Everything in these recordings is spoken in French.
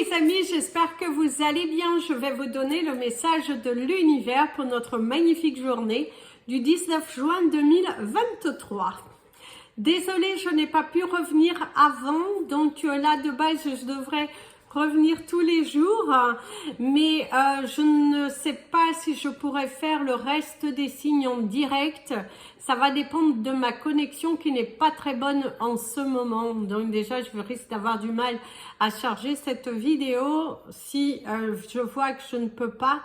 les amis, j'espère que vous allez bien. Je vais vous donner le message de l'univers pour notre magnifique journée du 19 juin 2023. Désolée, je n'ai pas pu revenir avant, donc là de base je devrais revenir tous les jours, mais je ne sais pas si je pourrais faire le reste des signes en direct. Ça va dépendre de ma connexion qui n'est pas très bonne en ce moment, donc déjà je risque d'avoir du mal à charger cette vidéo. Si je vois que je ne peux pas,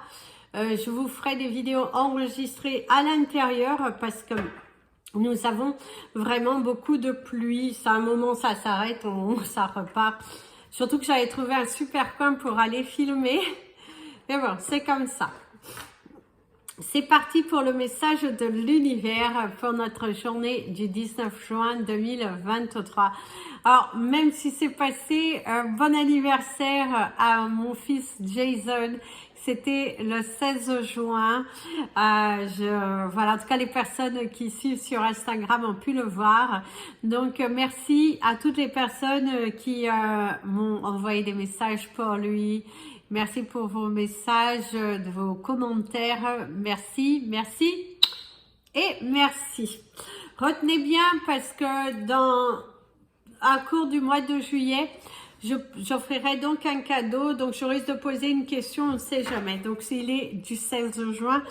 je vous ferai des vidéos enregistrées à l'intérieur parce que nous avons vraiment beaucoup de pluie. À un moment ça s'arrête, ça repart. Surtout que j'avais trouvé un super coin pour aller filmer. Mais bon, c'est comme ça. C'est parti pour le message de l'univers pour notre journée du 19 juin 2023. Alors, même si c'est passé, bon anniversaire à mon fils Jason. C'était le 16 juin. Voilà, en tout cas, les personnes qui suivent sur Instagram ont pu le voir. Donc, merci à toutes les personnes qui m'ont envoyé des messages pour lui. Merci pour vos messages, vos commentaires. Merci, merci et merci. Retenez bien parce que dans un cours du mois de juillet, j'offrirai donc un cadeau. Donc, je risque de poser une question, on ne sait jamais. Donc, s'il est du 16 juin,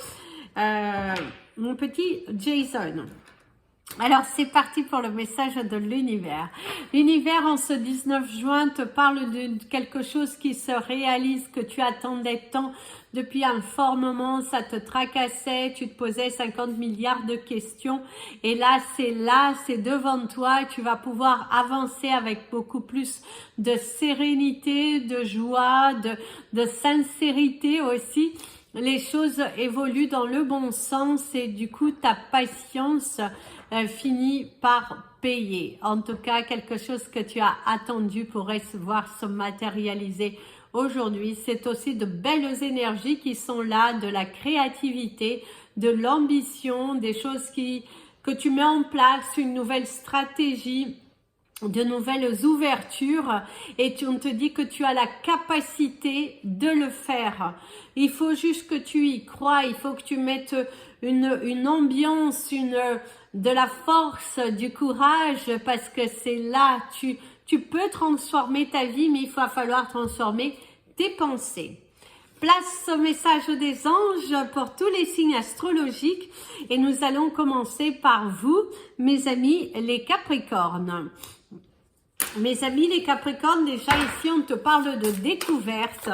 mon petit Jason. Alors, c'est parti pour le message de l'univers. L'univers, en ce 19 juin, te parle de quelque chose qui se réalise, que tu attendais tant depuis un fort moment, ça te tracassait, tu te posais 50 milliards de questions. Et là, c'est devant toi, tu vas pouvoir avancer avec beaucoup plus de sérénité, de joie, de sincérité aussi. Les choses évoluent dans le bon sens et du coup, ta patience finit par payer. En tout cas, quelque chose que tu as attendu pourrait voir se matérialiser aujourd'hui. C'est aussi de belles énergies qui sont là, de la créativité, de l'ambition, des choses que tu mets en place, une nouvelle stratégie, de nouvelles ouvertures et on te dit que tu as la capacité de le faire. Il faut juste que tu y crois, il faut que tu mettes une ambiance, de la force, du courage parce que c'est là, tu peux transformer ta vie mais il va falloir transformer tes pensées. Place au message des anges pour tous les signes astrologiques et nous allons commencer par vous, mes amis les Capricornes. Mes amis les Capricornes, déjà ici on te parle de découverte,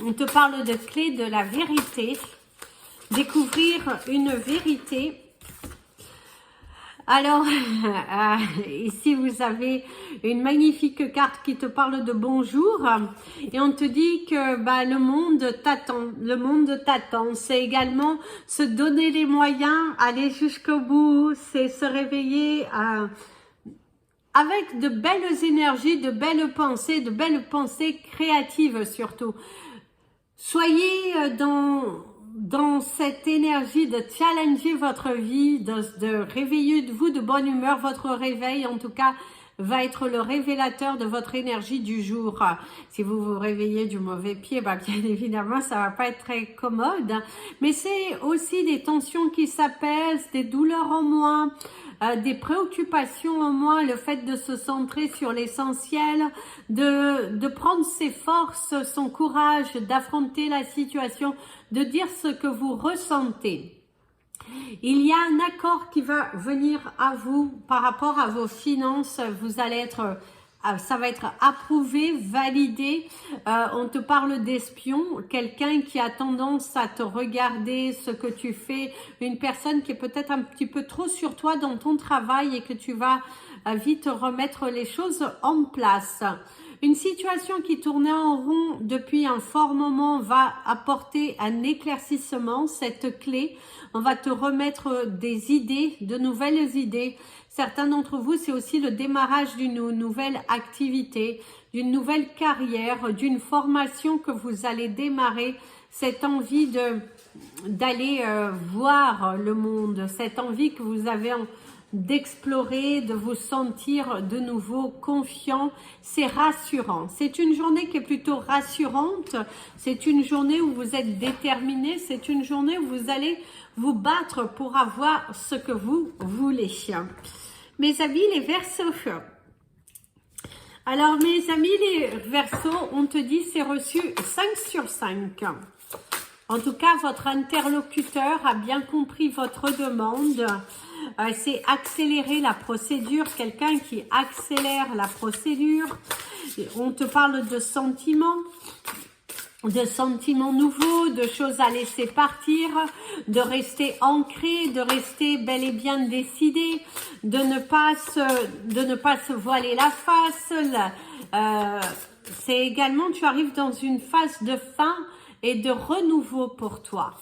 on te parle de clé de la vérité, découvrir une vérité. Alors, ici vous avez une magnifique carte qui te parle de bonjour et on te dit que le monde t'attend, c'est également se donner les moyens, aller jusqu'au bout, c'est se réveiller avec de belles énergies, de belles pensées créatives surtout. Soyez dans cette énergie de challenger votre vie, de réveiller-vous de bonne humeur. Votre réveil, en tout cas, va être le révélateur de votre énergie du jour. Si vous vous réveillez du mauvais pied, bien évidemment, ça va pas être très commode. Mais c'est aussi des tensions qui s'apaisent, des douleurs en moins, des préoccupations en moins, le fait de se centrer sur l'essentiel, de prendre ses forces, son courage, d'affronter la situation, de dire ce que vous ressentez. Il y a un accord qui va venir à vous par rapport à vos finances. Vous allez être, ça va être approuvé, validé. On te parle d'espion, quelqu'un qui a tendance à te regarder ce que tu fais, une personne qui est peut-être un petit peu trop sur toi dans ton travail et que tu vas vite remettre les choses en place. Une situation qui tournait en rond depuis un fort moment va apporter un éclaircissement, cette clé. On va te remettre des idées, de nouvelles idées. Certains d'entre vous, c'est aussi le démarrage d'une nouvelle activité, d'une nouvelle carrière, d'une formation que vous allez démarrer. Cette envie d'aller voir le monde, cette envie que vous avez d'explorer, de vous sentir de nouveau confiant. C'est rassurant. C'est une journée qui est plutôt rassurante. C'est une journée où vous êtes déterminé. C'est une journée où vous allez vous battre pour avoir ce que vous voulez. Mes amis, les Verseaux. Alors, mes amis, les Verseaux, on te dit c'est reçu 5 sur 5. En tout cas, votre interlocuteur a bien compris votre demande. C'est accélérer la procédure, quelqu'un qui accélère la procédure. On te parle de sentiments nouveaux, de choses à laisser partir, de rester ancré, de rester bel et bien décidé, de ne pas se voiler la face. C'est également, tu arrives dans une phase de fin et de renouveau pour toi.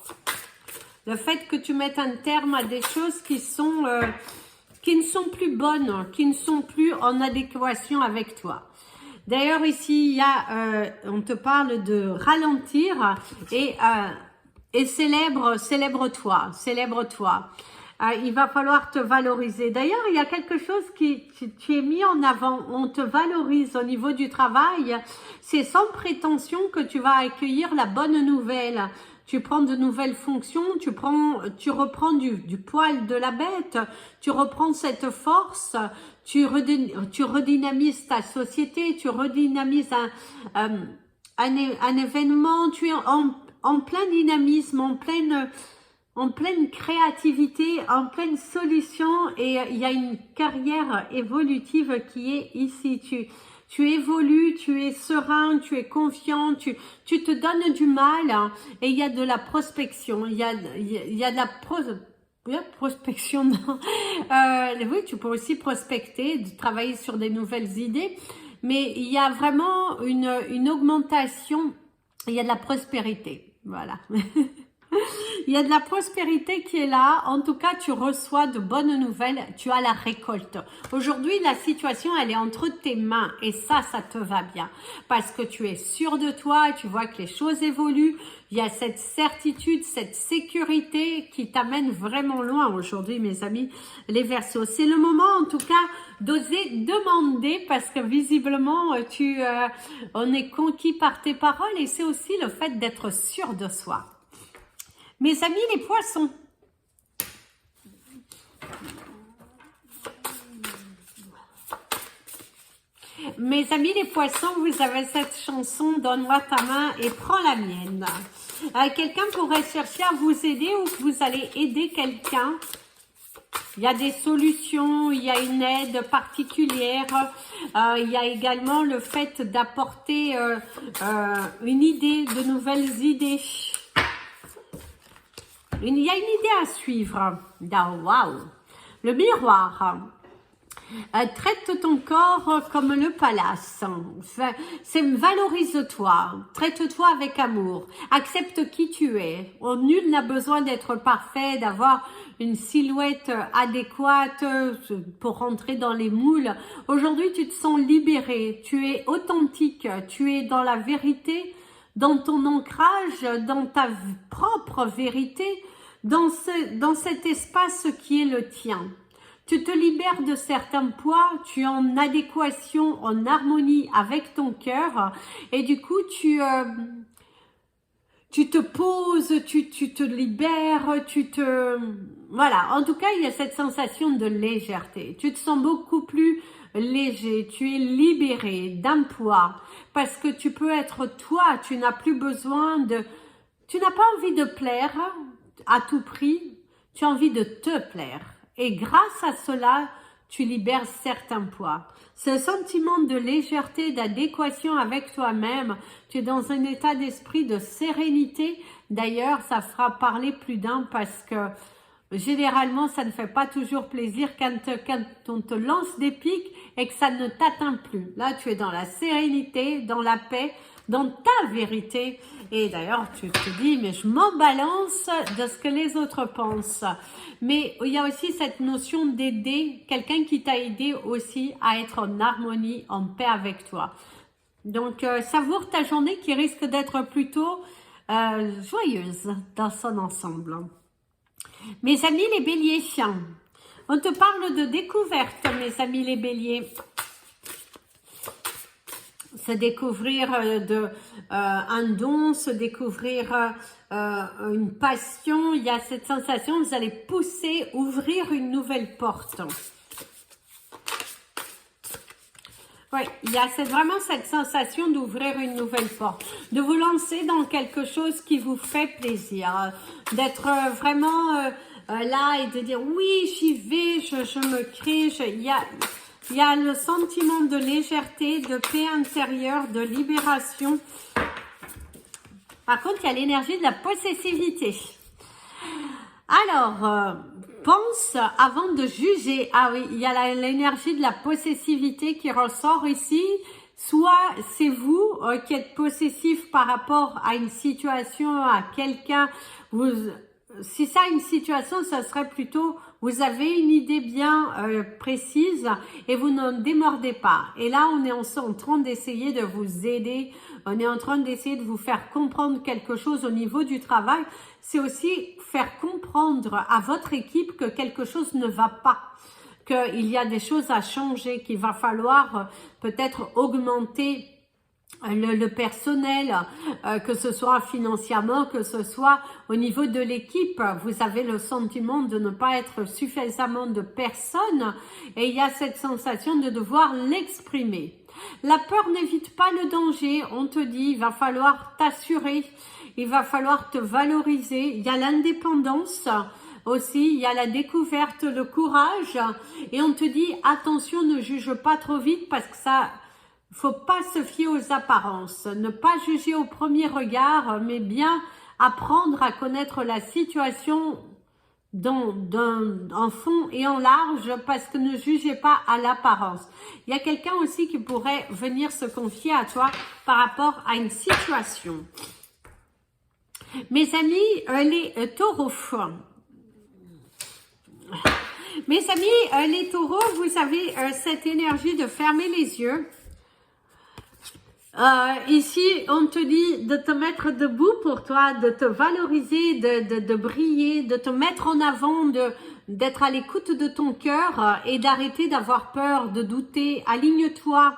Le fait que tu mettes un terme à des choses qui ne sont plus bonnes, qui ne sont plus en adéquation avec toi. D'ailleurs, ici, on te parle de ralentir et célèbre-toi. Il va falloir te valoriser. D'ailleurs, il y a quelque chose tu es mis en avant. On te valorise au niveau du travail. C'est sans prétention que tu vas accueillir la bonne nouvelle. Tu prends de nouvelles fonctions, tu reprends du poil de la bête, tu reprends cette force, tu redynamises ta société, tu redynamises un événement, tu es en plein dynamisme, en pleine créativité, en pleine solution, et il y a une carrière évolutive qui est ici. Tu évolues, tu es serein, tu es confiant, tu te donnes du mal, hein, et il y a de la prospection, il y a de la prospection, non. Oui, tu peux aussi prospecter, travailler sur des nouvelles idées, mais il y a vraiment une augmentation, il y a de la prospérité, voilà. Il y a de la prospérité qui est là. En tout cas, tu reçois de bonnes nouvelles. Tu as la récolte. Aujourd'hui, la situation, elle est entre tes mains. Et ça te va bien. Parce que tu es sûr de toi. Tu vois que les choses évoluent. Il y a cette certitude, cette sécurité qui t'amène vraiment loin aujourd'hui, mes amis, les Verseaux. C'est le moment, en tout cas, d'oser demander parce que visiblement, on est conquis par tes paroles. Et c'est aussi le fait d'être sûr de soi. Mes amis les Poissons, vous avez cette chanson « Donne-moi ta main et prends la mienne ». Quelqu'un pourrait chercher à vous aider ou que vous allez aider quelqu'un. Il y a des solutions, il y a une aide particulière. Il y a également le fait d'apporter une idée, de nouvelles idées. Il y a une idée à suivre. Waouh! Le miroir. Traite ton corps comme le palace. Valorise-toi. Traite-toi avec amour. Accepte qui tu es. Nul n'a besoin d'être parfait, d'avoir une silhouette adéquate pour rentrer dans les moules. Aujourd'hui, tu te sens libéré. Tu es authentique. Tu es dans la vérité, dans ton ancrage, dans ta propre vérité, dans cet espace qui est le tien. Tu te libères de certains poids, tu es en adéquation, en harmonie avec ton cœur et du coup tu te poses, tu te libères, voilà, en tout cas il y a cette sensation de légèreté. Tu te sens beaucoup plus léger, tu es libéré d'un poids parce que tu peux être toi, tu n'as plus besoin tu n'as pas envie de plaire à tout prix, tu as envie de te plaire. Et grâce à cela, tu libères certains poids. Ce sentiment de légèreté, d'adéquation avec toi-même, tu es dans un état d'esprit de sérénité. D'ailleurs, ça fera parler plus d'un parce que généralement, ça ne fait pas toujours plaisir quand on te lance des pics et que ça ne t'atteint plus. Là, tu es dans la sérénité, dans la paix, dans ta vérité. Et d'ailleurs, tu te dis, mais je m'en balance de ce que les autres pensent. Mais il y a aussi cette notion d'aider, quelqu'un qui t'a aidé aussi à être en harmonie, en paix avec toi. Donc, savoure ta journée qui risque d'être plutôt joyeuse dans son ensemble. Mes amis les béliers, On te parle de découverte, mes amis les béliers. Se découvrir un don, se découvrir une passion. Il y a cette sensation, vous allez pousser, ouvrir une nouvelle porte. Oui, il y a vraiment cette sensation d'ouvrir une nouvelle porte, de vous lancer dans quelque chose qui vous fait plaisir, d'être vraiment là et de dire oui, j'y vais, je me crée, il y a le sentiment de légèreté, de paix intérieure, de libération. Par contre, il y a l'énergie de la possessivité. Alors, pense avant de juger. Ah oui, il y a l'énergie de la possessivité qui ressort ici. Soit c'est vous qui êtes possessif par rapport à une situation, à quelqu'un. Si ça une situation, ça serait plutôt, vous avez une idée bien précise et vous n'en démordez pas. Et là, on est en train d'essayer de vous aider. On est en train d'essayer de vous faire comprendre quelque chose au niveau du travail. C'est aussi faire comprendre à votre équipe que quelque chose ne va pas, qu'il y a des choses à changer, qu'il va falloir peut-être augmenter le personnel, que ce soit financièrement, que ce soit au niveau de l'équipe. Vous avez le sentiment de ne pas être suffisamment de personnes et il y a cette sensation de devoir l'exprimer. La peur n'évite pas le danger. On te dit, il va falloir t'assurer, il va falloir te valoriser. Il y a l'indépendance aussi, il y a la découverte, le courage. Et on te dit, attention, ne juge pas trop vite parce que ça, faut pas se fier aux apparences. Ne pas juger au premier regard, mais bien apprendre à connaître la situation en fond et en large, parce que ne jugez pas à l'apparence. Il y a quelqu'un aussi qui pourrait venir se confier à toi par rapport à une situation. Mes amis, les taureaux. Mes amis, les taureaux, vous avez cette énergie de fermer les yeux. Ici, on te dit de te mettre debout pour toi, de te valoriser, de briller, de te mettre en avant, d'être à l'écoute de ton cœur et d'arrêter d'avoir peur, de douter. Aligne-toi.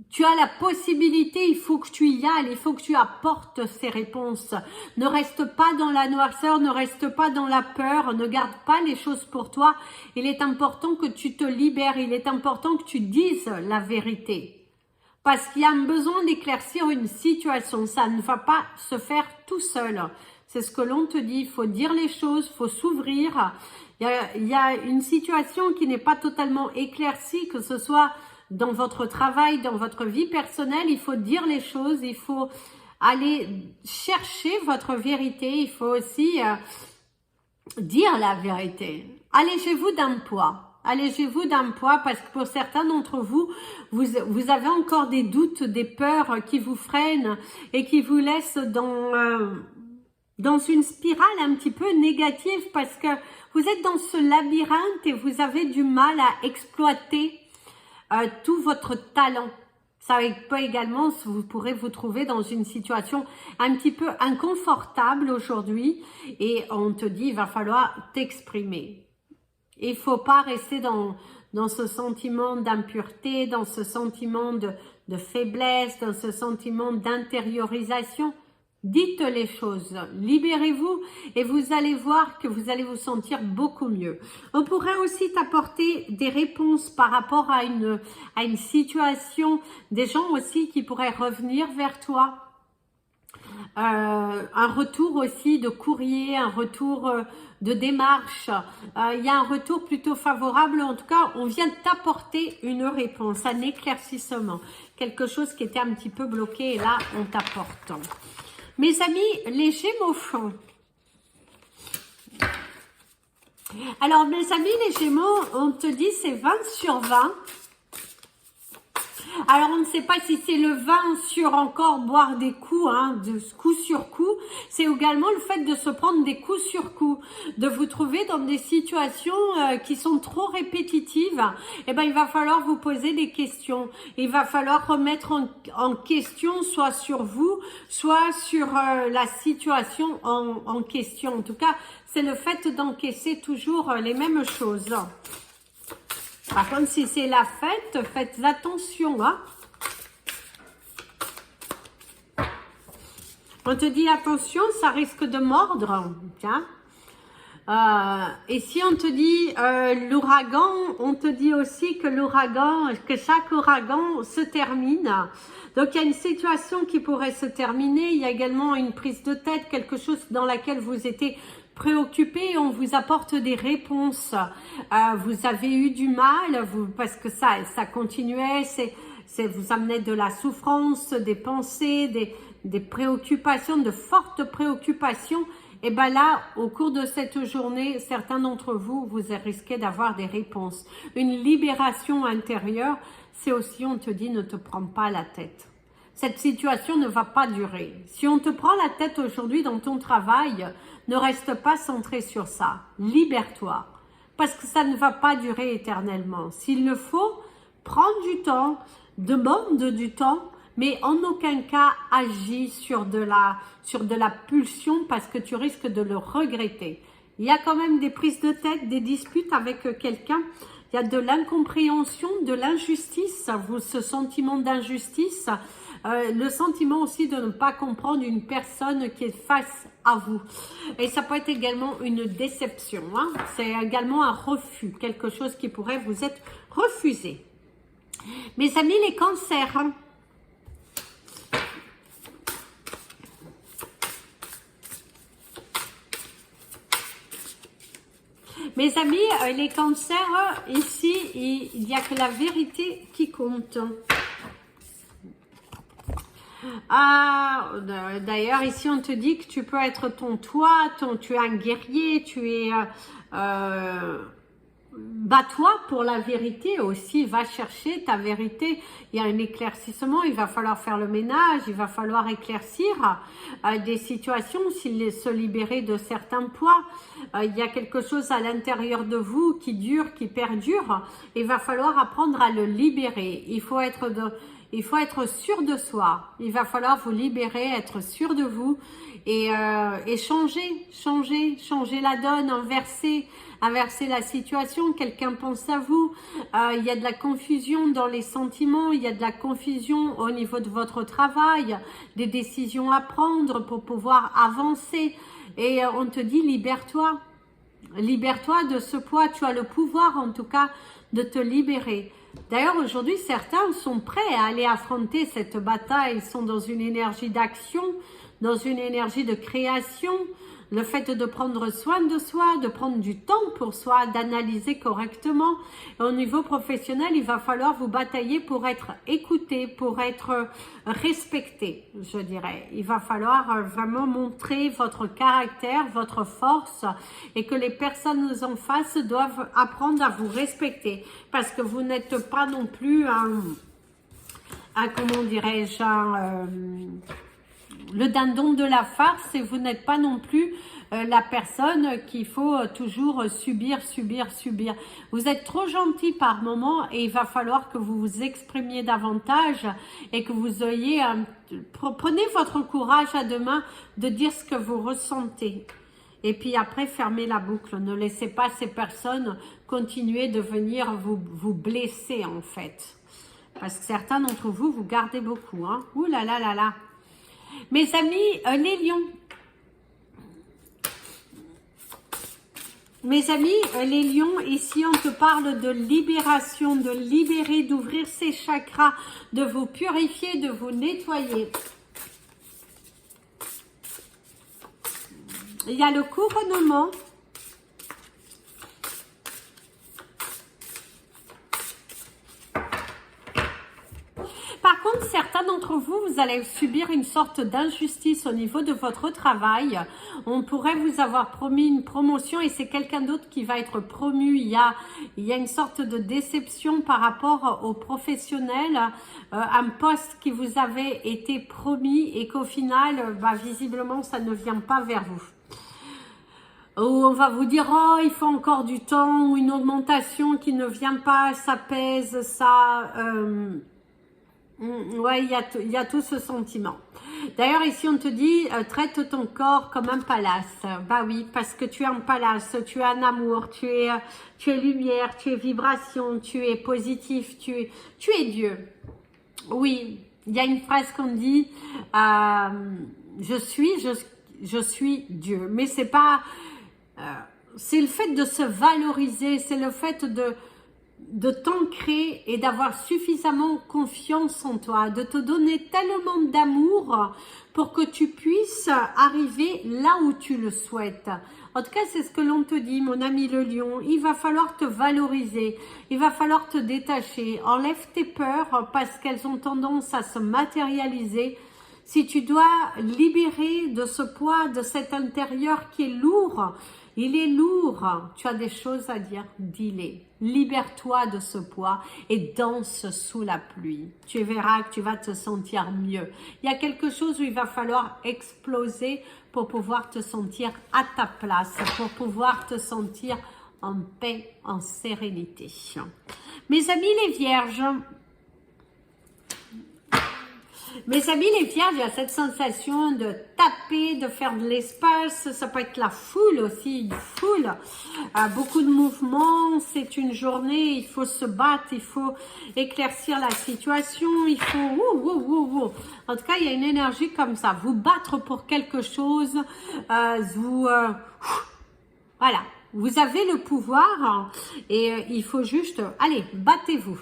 Tu as la possibilité, il faut que tu y ailles, il faut que tu apportes ces réponses. Ne reste pas dans la noirceur, ne reste pas dans la peur, ne garde pas les choses pour toi. Il est important que tu te libères, il est important que tu dises la vérité. Parce qu'il y a besoin d'éclaircir une situation, ça ne va pas se faire tout seul. C'est ce que l'on te dit, il faut dire les choses, il faut s'ouvrir. Il y a une situation qui n'est pas totalement éclaircie, que ce soit dans votre travail, dans votre vie personnelle, il faut dire les choses, il faut aller chercher votre vérité, il faut aussi dire la vérité. Allégez-vous d'un poids. Allégez-vous d'un poids parce que pour certains d'entre vous, vous avez encore des doutes, des peurs qui vous freinent et qui vous laissent dans une spirale un petit peu négative parce que vous êtes dans ce labyrinthe et vous avez du mal à exploiter tout votre talent. Ça peut également, vous pourrez vous trouver dans une situation un petit peu inconfortable aujourd'hui et on te dit, il va falloir t'exprimer. Il ne faut pas rester dans ce sentiment d'impureté, dans ce sentiment de faiblesse, dans ce sentiment d'intériorisation. Dites les choses, libérez-vous et vous allez voir que vous allez vous sentir beaucoup mieux. On pourrait aussi t'apporter des réponses par rapport à une situation, des gens aussi qui pourraient revenir vers toi. Un retour aussi de courrier, un retour de démarche, il y a un retour plutôt favorable, en tout cas on vient t'apporter une réponse, un éclaircissement, quelque chose qui était un petit peu bloqué et là on t'apporte. Mes amis, les Gémeaux. Alors mes amis les Gémeaux, on te dit c'est 20 sur 20. Alors, on ne sait pas si c'est le vin sur encore boire des coups, hein, de coup sur coup. C'est également le fait de se prendre des coups sur coup, de vous trouver dans des situations qui sont trop répétitives. Eh ben, il va falloir vous poser des questions. Il va falloir remettre en question, soit sur vous, soit sur la situation en question. En tout cas, c'est le fait d'encaisser toujours les mêmes choses. Par contre, si c'est la fête, faites attention, hein. On te dit attention, ça risque de mordre, tiens. Et si on te dit l'ouragan, on te dit aussi que chaque ouragan se termine. Donc il y a une situation qui pourrait se terminer. Il y a également une prise de tête, quelque chose dans laquelle vous étiez préoccupé, on vous apporte des réponses. Vous avez eu du mal, parce que ça continuait, vous amenait de la souffrance, des pensées, des préoccupations, de fortes préoccupations. Et bien là, au cours de cette journée, certains d'entre vous, vous risquez d'avoir des réponses. Une libération intérieure, c'est aussi, on te dit, ne te prends pas la tête. Cette situation ne va pas durer. Si on te prend la tête aujourd'hui dans ton travail, ne reste pas centré sur ça. Libère-toi. Parce que ça ne va pas durer éternellement. S'il le faut, prends du temps, demande du temps, mais en aucun cas agis sur de la pulsion parce que tu risques de le regretter. Il y a quand même des prises de tête, des disputes avec quelqu'un. Il y a de l'incompréhension, de l'injustice, ce sentiment d'injustice. Le sentiment aussi de ne pas comprendre une personne qui est face à vous. Et ça peut être également une déception, hein. C'est également un refus, quelque chose qui pourrait vous être refusé. Mes amis les cancers, hein. Mes amis, les cancers, ici, il n'y a que la vérité qui compte. D'ailleurs, ici, on te dit que tu peux être ton toit, tu es un guerrier, tu es... bats-toi pour la vérité aussi, va chercher ta vérité. Il y a un éclaircissement, il va falloir faire le ménage, il va falloir éclaircir des situations, se libérer de certains poids. Il y a quelque chose à l'intérieur de vous qui dure, qui perdure. Il va falloir apprendre à le libérer. Il faut être sûr de soi. Il va falloir vous libérer, être sûr de vous et changer la donne, inverser la situation. Quelqu'un pense à vous. Il y a de la confusion dans les sentiments, il y a de la confusion au niveau de votre travail, des décisions à prendre pour pouvoir avancer. Et on te dit libère-toi. Libère-toi de ce poids. Tu as le pouvoir en tout cas de te libérer. D'ailleurs, aujourd'hui, certains sont prêts à aller affronter cette bataille. Ils sont dans une énergie d'action, dans une énergie de création. Le fait de prendre soin de soi, de prendre du temps pour soi, d'analyser correctement. Et au niveau professionnel, il va falloir vous batailler pour être écouté, pour être respecté, je dirais. Il va falloir vraiment montrer votre caractère, votre force et que les personnes en face doivent apprendre à vous respecter parce que vous n'êtes pas non plus comment dirais-je, le dindon de la farce et vous n'êtes pas non plus la personne qu'il faut toujours subir. Vous êtes trop gentil par moment et il va falloir que vous vous exprimiez davantage et que vous ayez... prenez votre courage à deux mains de dire ce que vous ressentez. Et puis après, fermez la boucle. Ne laissez pas ces personnes continuer de venir vous blesser en fait. Parce que certains d'entre vous, vous gardez beaucoup. Hein. Ouh là là là là. Mes amis, les lions. Mes amis, les lions, ici on te parle de libération, de libérer, d'ouvrir ses chakras, de vous purifier, de vous nettoyer. Il y a le couronnement. Par Par contre, certains d'entre vous, vous allez subir une sorte d'injustice au niveau de votre travail. On pourrait vous avoir promis une promotion et c'est quelqu'un d'autre qui va être promu. Il y a une sorte de déception par rapport aux professionnels, un poste qui vous avait été promis et qu'au final, visiblement, ça ne vient pas vers vous. Ou on va vous dire, oh, il faut encore du temps, ou une augmentation qui ne vient pas, ça pèse, ça... ouais, il y a tout ce sentiment. D'ailleurs, ici, on te dit, traite ton corps comme un palace. Bah oui, parce que tu es un palace, tu es un amour, tu es lumière, tu es vibration, tu es positif, tu es Dieu. Oui, il y a une phrase qu'on dit, je suis Dieu. Mais c'est pas... c'est le fait de se valoriser, c'est le fait de t'ancrer et d'avoir suffisamment confiance en toi, de te donner tellement d'amour pour que tu puisses arriver là où tu le souhaites. En tout cas, c'est ce que l'on te dit, mon ami le lion. Il va falloir te valoriser, il va falloir te détacher. Enlève tes peurs parce qu'elles ont tendance à se matérialiser. Si tu dois libérer de ce poids, de cet intérieur qui est lourd, il est lourd, tu as des choses à dire, dis-les. Libère-toi de ce poids et danse sous la pluie. Tu verras que tu vas te sentir mieux. Il y a quelque chose où il va falloir exploser pour pouvoir te sentir à ta place, pour pouvoir te sentir en paix, en sérénité. Mes amis les vierges, il y a cette sensation de taper, de faire de l'espace. Ça peut être la foule aussi, une foule. Beaucoup de mouvements, c'est une journée, il faut se battre, il faut éclaircir la situation, il faut... En tout cas, il y a une énergie comme ça. Vous battre pour quelque chose, voilà. Vous avez le pouvoir et il faut juste... Allez, battez-vous.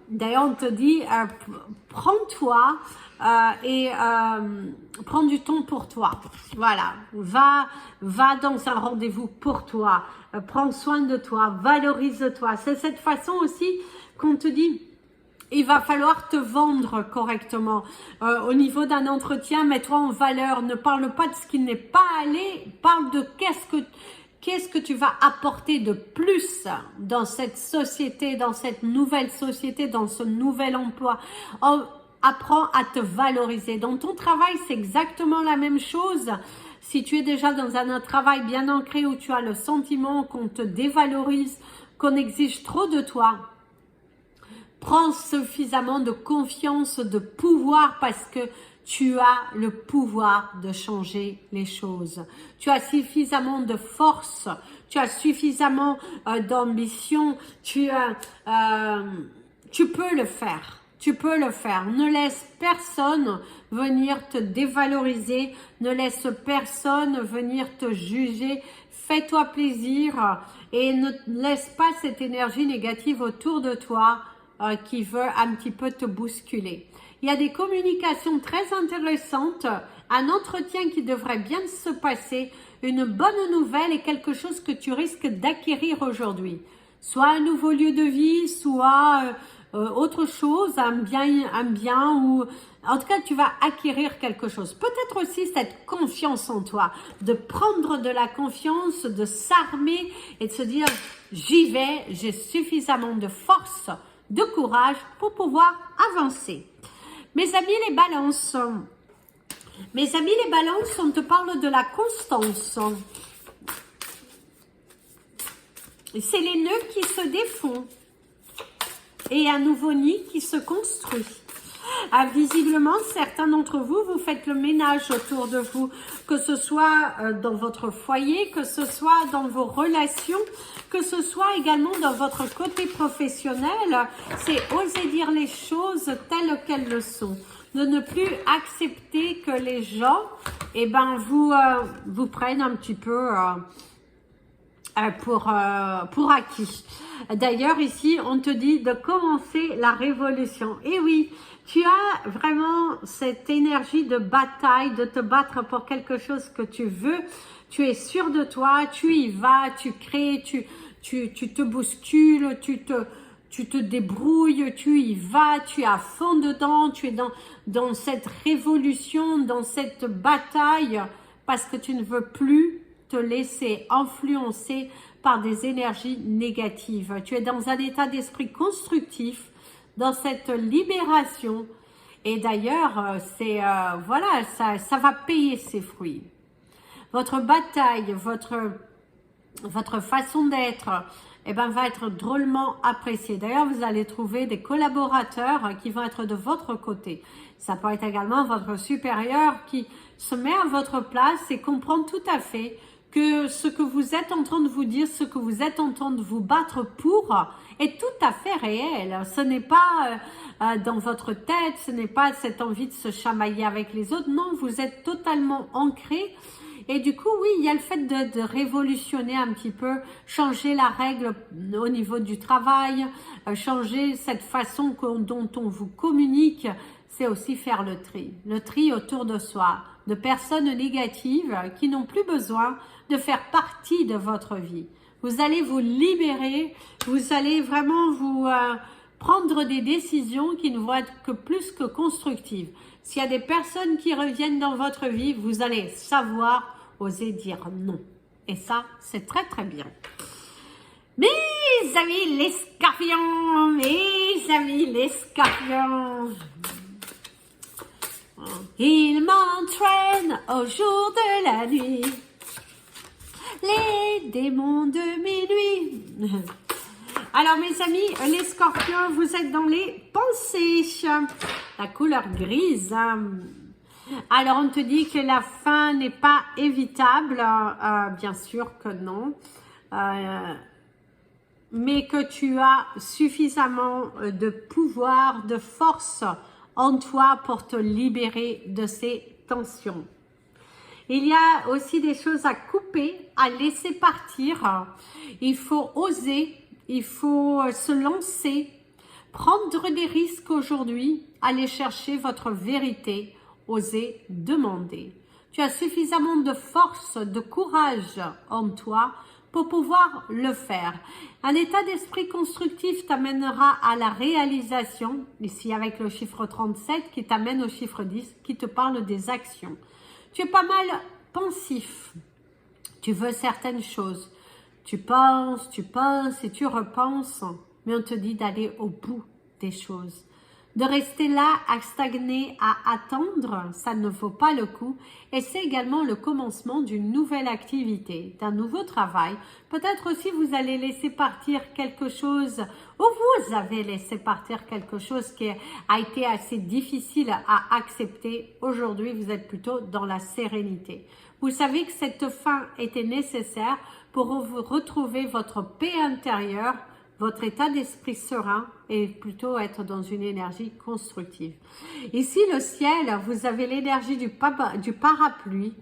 D'ailleurs, on te dit, prends-toi et prends du temps pour toi. Voilà, va dans un rendez-vous pour toi. Prends soin de toi, valorise-toi. C'est cette façon aussi qu'on te dit, il va falloir te vendre correctement. Au niveau d'un entretien, mets-toi en valeur. Ne parle pas de ce qui n'est pas allé. Parle de qu'est-ce que tu vas apporter de plus dans cette société, dans cette nouvelle société, dans ce nouvel emploi. Apprends à te valoriser. Dans ton travail, c'est exactement la même chose. Si tu es déjà dans un travail bien ancré où tu as le sentiment qu'on te dévalorise, qu'on exige trop de toi, prends suffisamment de confiance, de pouvoir parce que tu as le pouvoir de changer les choses. Tu as suffisamment de force, tu as suffisamment d'ambition, tu peux le faire. Tu peux le faire. Ne laisse personne venir te dévaloriser, ne laisse personne venir te juger. Fais-toi plaisir et ne laisse pas cette énergie négative autour de toi qui veut un petit peu te bousculer. Il y a des communications très intéressantes, un entretien qui devrait bien se passer, une bonne nouvelle et quelque chose que tu risques d'acquérir aujourd'hui. Soit un nouveau lieu de vie, soit autre chose, un bien ou... En tout cas, tu vas acquérir quelque chose. Peut-être aussi cette confiance en toi, de prendre de la confiance, de s'armer et de se dire « j'y vais, j'ai suffisamment de force, de courage pour pouvoir avancer ». Mes amis les balances, on te parle de la constance. C'est les nœuds qui se défont et un nouveau nid qui se construit. Visiblement, certains d'entre vous, vous faites le ménage autour de vous, que ce soit dans votre foyer, que ce soit dans vos relations, que ce soit également dans votre côté professionnel. C'est oser dire les choses telles qu'elles le sont. De ne plus accepter que les gens vous prennent un petit peu pour acquis. D'ailleurs, ici, on te dit de commencer la révolution. Et oui, tu as vraiment cette énergie de bataille, de te battre pour quelque chose que tu veux. Tu es sûr de toi, tu y vas, tu crées, tu te bouscules, tu te débrouilles, tu y vas, tu es à fond dedans, tu es dans cette révolution, dans cette bataille, parce que tu ne veux plus te laisser influencer par des énergies négatives. Tu es dans un état d'esprit constructif, dans cette libération. Et d'ailleurs, voilà, ça va payer ses fruits. Votre bataille, votre façon d'être, eh ben, va être drôlement appréciée. D'ailleurs, vous allez trouver des collaborateurs qui vont être de votre côté. Ça peut être également votre supérieur qui se met à votre place et comprend tout à fait que ce que vous êtes en train de vous dire, ce que vous êtes en train de vous battre pour est tout à fait réel. Ce n'est pas dans votre tête, ce n'est pas cette envie de se chamailler avec les autres. Non, vous êtes totalement ancré. Et du coup, oui, il y a le fait de révolutionner un petit peu, changer la règle au niveau du travail, changer cette façon dont on vous communique. C'est aussi faire le tri autour de soi, de personnes négatives qui n'ont plus besoin de faire partie de votre vie. Vous allez vous libérer, vous allez vraiment vous prendre des décisions qui ne vont être que plus que constructives. S'il y a des personnes qui reviennent dans votre vie, vous allez savoir oser dire non. Et ça, c'est très très bien. Mes amis les scorpions, mes amis les scorpions, ils m'entraînent au jour de la nuit, les démons de minuit. Alors mes amis, les scorpions, vous êtes dans les pensées, la couleur grise. Alors on te dit que la fin n'est pas évitable, bien sûr que non, mais que tu as suffisamment de pouvoir, de force en toi pour te libérer de ces tensions. Il y a aussi des choses à couper, à laisser partir. Il faut oser, il faut se lancer, prendre des risques aujourd'hui, aller chercher votre vérité, oser demander. Tu as suffisamment de force, de courage en toi pour pouvoir le faire. Un état d'esprit constructif t'amènera à la réalisation, ici avec le chiffre 37 qui t'amène au chiffre 10, qui te parle des actions. Tu es pas mal pensif, tu veux certaines choses, tu penses et tu repenses, mais on te dit d'aller au bout des choses. De rester là à stagner, à attendre, ça ne vaut pas le coup. Et c'est également le commencement d'une nouvelle activité, d'un nouveau travail. Peut-être aussi vous allez laisser partir quelque chose, ou vous avez laissé partir quelque chose qui a été assez difficile à accepter. Aujourd'hui, vous êtes plutôt dans la sérénité. Vous savez que cette fin était nécessaire pour vous retrouver votre paix intérieure, votre état d'esprit serein et plutôt être dans une énergie constructive. Ici, le ciel, vous avez l'énergie du parapluie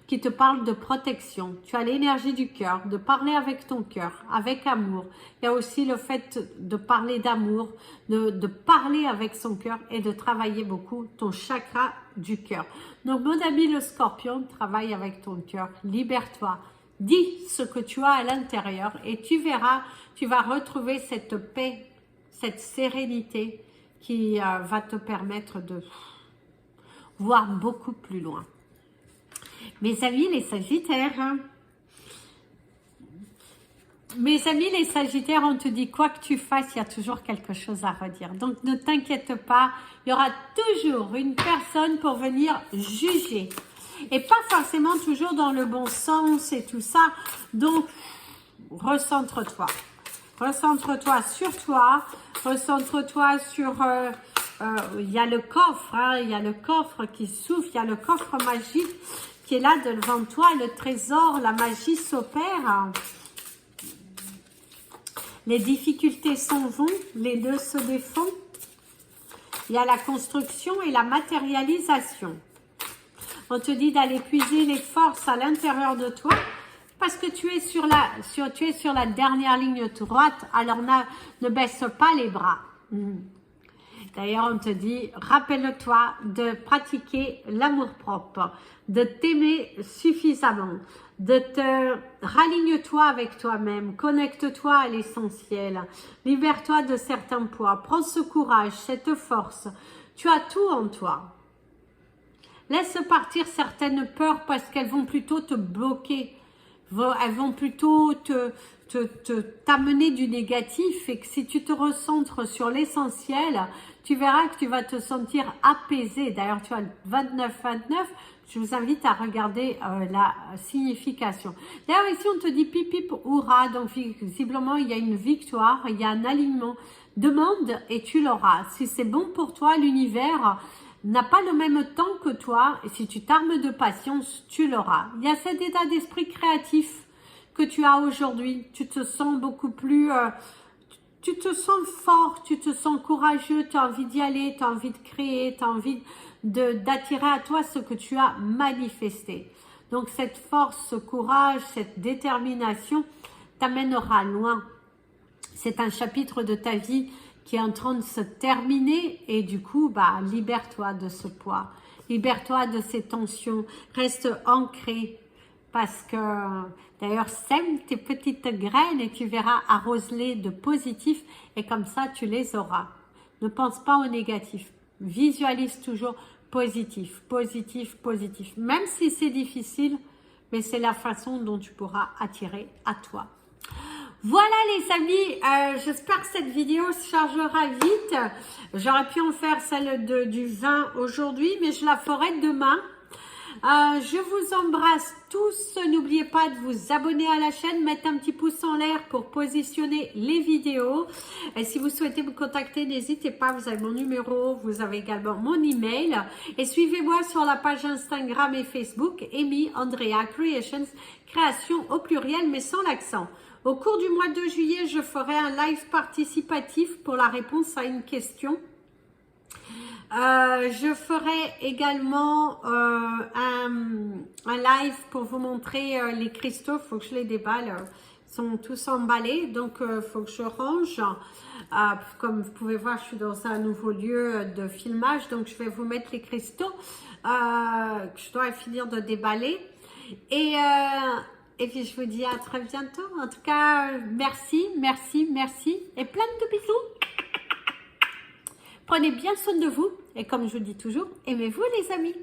qui te parle de protection. Tu as l'énergie du cœur, de parler avec ton cœur, avec amour. Il y a aussi le fait de parler d'amour, de parler avec son cœur et de travailler beaucoup ton chakra du cœur. Donc, mon ami le scorpion, travaille avec ton cœur, libère-toi. Dis ce que tu as à l'intérieur et tu verras, tu vas retrouver cette paix, cette sérénité qui va te permettre de voir beaucoup plus loin. Mes amis les Sagittaires, on te dit quoi que tu fasses, il y a toujours quelque chose à redire. Donc ne t'inquiète pas, il y aura toujours une personne pour venir juger. Et pas forcément toujours dans le bon sens et tout ça. Donc, recentre-toi. Recentre-toi sur toi. Recentre-toi sur... il y a le coffre, hein, il y a le coffre qui souffle. Il y a le coffre magique qui est là devant toi. Le trésor, la magie s'opère. Les difficultés s'en vont. Les nœuds se défont. Il y a la construction et la matérialisation. On te dit d'aller puiser les forces à l'intérieur de toi parce que tu es sur la dernière ligne droite. Alors ne baisse pas les bras. D'ailleurs, on te dit, rappelle-toi de pratiquer l'amour-propre, de t'aimer suffisamment, de te raligne-toi avec toi-même, connecte-toi à l'essentiel, libère-toi de certains poids, prends ce courage, cette force. Tu as tout en toi. Laisse partir certaines peurs parce qu'elles vont plutôt te bloquer. Elles vont plutôt t'amener du négatif, et que si tu te recentres sur l'essentiel, tu verras que tu vas te sentir apaisé. D'ailleurs, tu as le 29-29, je vous invite à regarder la signification. D'ailleurs, ici, on te dit pip pip hurrah, donc visiblement, il y a une victoire, il y a un alignement. Demande et tu l'auras. Si c'est bon pour toi, l'univers n'a pas le même temps que toi, et si tu t'armes de patience, tu l'auras. Il y a cet état d'esprit créatif que tu as aujourd'hui. Tu te sens beaucoup plus... tu te sens fort, tu te sens courageux, tu as envie d'y aller, tu as envie de créer, tu as envie d'attirer à toi ce que tu as manifesté. Donc cette force, ce courage, cette détermination t'amènera loin. C'est un chapitre de ta vie qui est en train de se terminer et du coup, libère-toi de ce poids. Libère-toi de ces tensions. Reste ancré parce que, d'ailleurs, sème tes petites graines et tu verras, arrose-les de positif et comme ça, tu les auras. Ne pense pas au négatif. Visualise toujours positif, positif, positif. Même si c'est difficile, mais c'est la façon dont tu pourras attirer à toi. Voilà les amis, j'espère que cette vidéo se chargera vite. J'aurais pu en faire celle du vin aujourd'hui, mais je la ferai demain. Je vous embrasse tous. N'oubliez pas de vous abonner à la chaîne, mettre un petit pouce en l'air pour positionner les vidéos. Et si vous souhaitez me contacter, n'hésitez pas, vous avez mon numéro, vous avez également mon email. Et suivez-moi sur la page Instagram et Facebook, Amy Andrea Creations, création au pluriel mais sans l'accent. Au cours du mois de juillet, je ferai un live participatif pour la réponse à une question. Je ferai également un live pour vous montrer les cristaux. Il faut que je les déballe. Ils sont tous emballés, donc il faut que je range. Comme vous pouvez voir, je suis dans un nouveau lieu de filmage, donc je vais vous mettre les cristaux que je dois finir de déballer. Et puis je vous dis à très bientôt. En tout cas, merci, merci, merci et plein de bisous. Prenez bien soin de vous et comme je vous dis toujours, aimez-vous les amis.